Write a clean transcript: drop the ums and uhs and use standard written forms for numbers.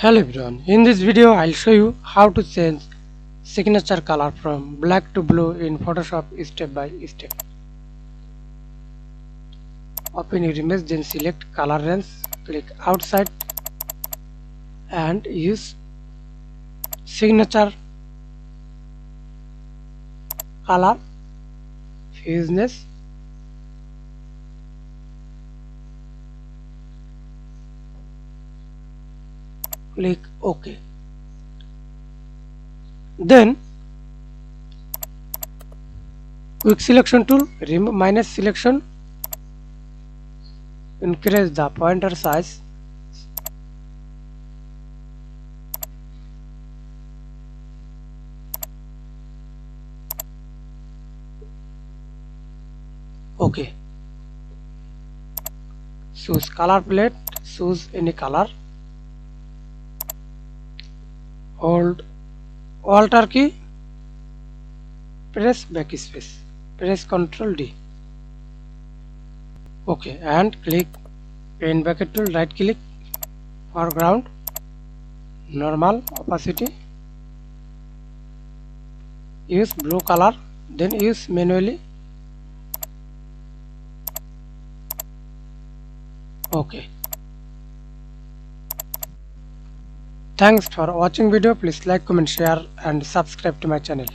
Hello everyone, in this video I'll show you how to change signature color from black to blue in Photoshop step by step. Open your image, then select color range, click outside and use signature color fusness. Click OK. Then quick selection tool, remove minus selection, increase the pointer size, OK. Choose color palette, choose any color, hold Alt key, press backspace, press Ctrl D. OK, and click pen bucket tool, right click, foreground, normal opacity, use blue color, then use manually. OK. Thanks for watching video. Please like, comment, share and subscribe to my channel.